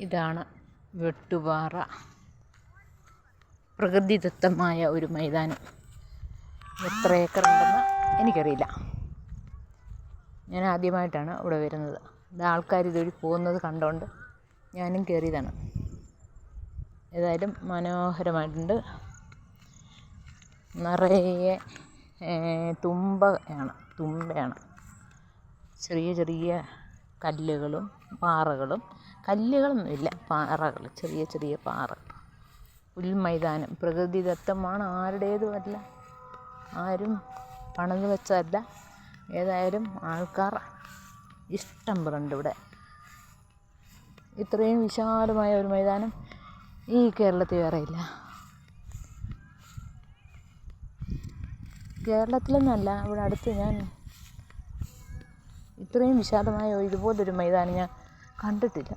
ഇതാണ് വെട്ടുപാറ. പ്രകൃതിദത്തമായ ഒരു മൈതാനം. എത്ര ഏക്കർ ഉണ്ടെന്ന് എനിക്കറിയില്ല. ഞാൻ ആദ്യമായിട്ടാണ് ഇവിടെ വരുന്നത്. ഇത് ആൾക്കാർ ഇതുവഴി പോകുന്നത് കണ്ടുകൊണ്ട് ഞാനും കയറിയതാണ്. ഏതായാലും മനോഹരമായിട്ടുണ്ട്. നിറയെ തുമ്പയാണ്. ചെറിയ ചെറിയ കല്ലുകളും പാറകളും. കല്ലുകളൊന്നുമില്ല, പാറകൾ, ചെറിയ ചെറിയ പാറകൾ. പുൽമൈതാനം പ്രകൃതിദത്തമാണ്, ആരുടേതുമല്ല, ആരും പണിത് വെച്ചതല്ല. ഏതായാലും ആൾക്കാർ ഇഷ്ടം പോലുണ്ട് ഇവിടെ. ഇത്രയും വിശാലമായ ഒരു മൈതാനം ഈ കേരളത്തിൽ വേറെയില്ല. കേരളത്തിലൊന്നുമല്ല, ഇവിടെ അടുത്ത് ഞാൻ ഇത്രയും വിശാലമായ ഇതുപോലൊരു മൈതാനം ഞാൻ കണ്ടിട്ടില്ല.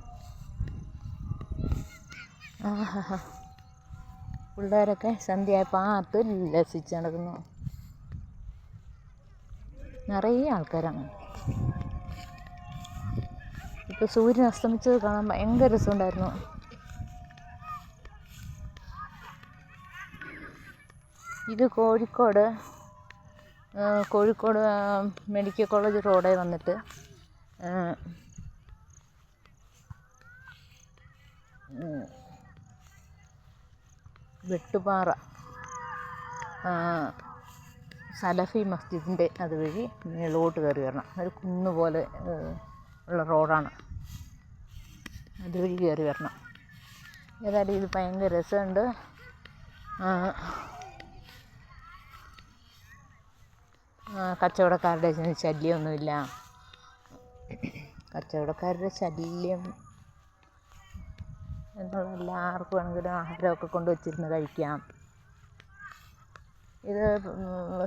പിള്ളേരൊക്കെ സന്ധ്യയായപ്പോൾ ഉല്ലസിച്ച് നടക്കുന്നു. നിറയെ ആൾക്കാരാണ്. ഇപ്പോൾ സൂര്യൻ അസ്തമിച്ചത് കാണാൻ ഭയങ്കര രസമുണ്ടായിരുന്നു. ഇത് കോഴിക്കോട് മെഡിക്കൽ കോളേജ് റോഡിൽ വന്നിട്ട് വെട്ടുപാറ സലഫി മസ്ജിദിൻ്റെ അതുവഴി മേലോട്ട് കയറി വരണം. ഒരു കുന്നുപോലെ ഉള്ള റോഡാണ്, അതുവഴി കയറി വരണം. ഏതായാലും ഇത് ഭയങ്കര രസമുണ്ട്. കച്ചവടക്കാരുടെ ശല്യമൊന്നുമില്ല. കച്ചവടക്കാരുടെ ശല്യം എന്നുള്ള എല്ലാവർക്കും വേണമെങ്കിലും ആഹാരമൊക്കെ കൊണ്ടുവച്ചിരുന്ന് കഴിക്കാം. ഇത്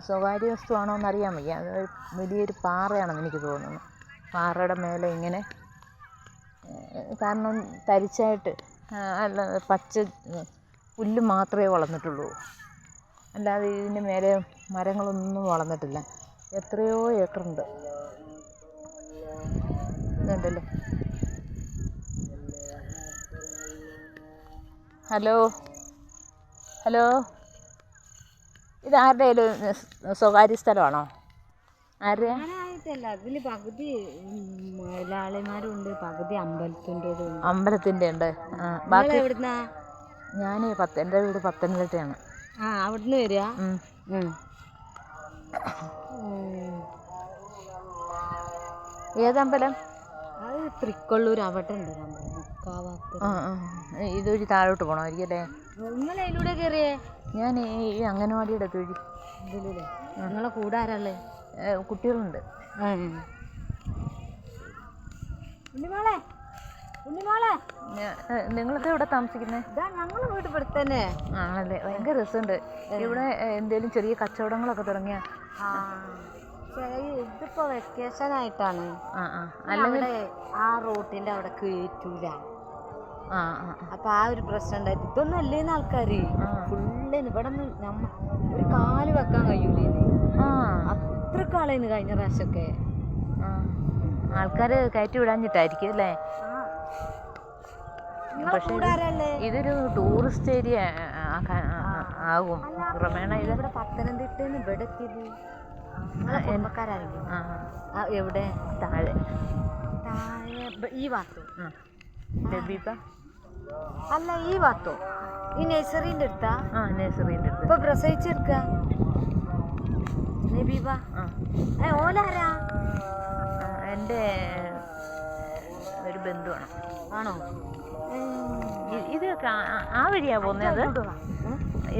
സ്വകാര്യ വസ്തുവാണോ എന്നറിയാൻ വയ്യ. അത് വലിയൊരു പാറയാണെന്ന് എനിക്ക് തോന്നുന്നു. പാറയുടെ മേലെ ഇങ്ങനെ, കാരണം തരിച്ചായിട്ട് അല്ല, പച്ച പുല്ല് മാത്രമേ വളർന്നിട്ടുള്ളൂ, അല്ലാതെ ഇതിൻ്റെ മേലെ മരങ്ങളൊന്നും വളർന്നിട്ടില്ല. എത്രയോ ഏക്കറുണ്ട്. ഇതുണ്ടല്ലേ. ഹലോ, ഇത് ആരുടെയും സ്വകാര്യ സ്ഥലമാണോ? ആരുടെയാ? അതിൽ പകുതി മുതലാളിമാരുണ്ട്, പകുതി അമ്പലത്തിൻ്റെ ഉണ്ട്. ബാക്കി എവിടുന്നാ? ഞാൻ എൻ്റെ വീട് പത്തനംതിട്ടയാണ്. അവിടുന്ന് വരിക. ഏതമ്പലം? അത് തൃക്കൊള്ളൂർ, അവിടെ ഉണ്ട്. ഇതുവഴി താഴോട്ട് പോകണമായിരിക്കും അല്ലേ? നിങ്ങൾ അതിലൂടെ കയറിയേ? ഞാൻ ഈ അംഗനവാടിയുടെ വഴി. ഇതിലൂടെ? നിങ്ങളെ കൂടെ ആരാളേ? കുട്ടികളുണ്ട്. നിങ്ങളൊക്കെ ഇവിടെ താമസിക്കുന്നത്? ഞങ്ങൾ വീട്ടിൽ പെടുത്ത് തന്നെ ആണല്ലേ? ഭയങ്കര രസമുണ്ട് ഇവിടെ. എന്തേലും ചെറിയ കച്ചവടങ്ങളൊക്കെ തുടങ്ങിയ ഇതിപ്പോ വെക്കേഷൻ ആയിട്ടാണ്. അല്ലെങ്കിൽ ആ റൂട്ടിന്റെ അവിടെ കയറ്റൂല. അപ്പൊ ആ ഒരു പ്രശ്നം ഉണ്ടായിട്ട് ഇതൊന്നും അല്ലേന്ന് ആൾക്കാര് ഫുള്ള് ഇവിടെ ഒരു കാല് വെക്കാൻ കഴിയൂലേന്ന്. അത്രക്ക് ആളേന്ന് കഴിഞ്ഞ പ്രാവശ്യമൊക്കെ. ആൾക്കാര് കയറ്റി വിടാഞ്ഞിട്ടായിരിക്കും അല്ലേ? പക്ഷെ ഇതൊരു ടൂറിസ്റ്റ് ഏരിയ ആകും ക്രമേണ. ഇവിടെ പത്തനംതിട്ടന്ന് ഇവിടെ എത്തിയത് കുടുംബക്കാരായിരുന്നു. എവിടെ? താഴെ ഈ ഭാഗത്തോ? അല്ല, ഈ ഭാഗത്തോ? ഈ നഴ്സറിന്റെ അടുത്താ? നഴ്സറിന്റെ അടുത്ത്. ഇപ്പൊ പ്രസവിച്ചെടുക്ക നബീബ. ഓലാരാ? എൻ്റെ ഒരു ബന്ധുവാണ്. ആണോ? ഇതൊക്കെ ആ വഴിയാ പോകുന്നത്?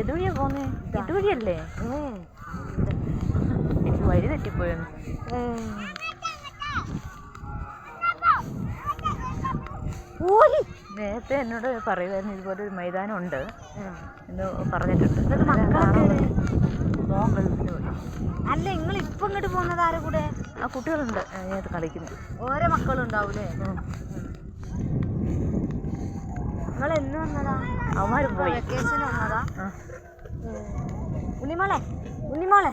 എതുവഴിയാ പോകുന്നത്? ഇതുവഴിയല്ലേ? എനിക്ക് വഴി തെറ്റിപ്പോയെന്ന്. നേരത്തെ എന്നോട് പറയുമായിരുന്നു ഇതുപോലെ ഒരു മൈതാനം ഉണ്ട് എന്ന് പറഞ്ഞിട്ടുണ്ട്. അല്ല, നിങ്ങൾ ഇപ്പൊ ഇങ്ങോട്ട് പോകുന്നത് ആരെ കൂടെ? ആ കുട്ടികളുണ്ട് അതിനകത്ത് കളിക്കുന്നു. ഓരോ മക്കളുണ്ടാവൂലേ? നിങ്ങൾ എന്ന് വന്നതാ? അവന്മാരും പോയി. വെക്കേഷൻ വന്നതാ? ഉണ്ണിമോളെ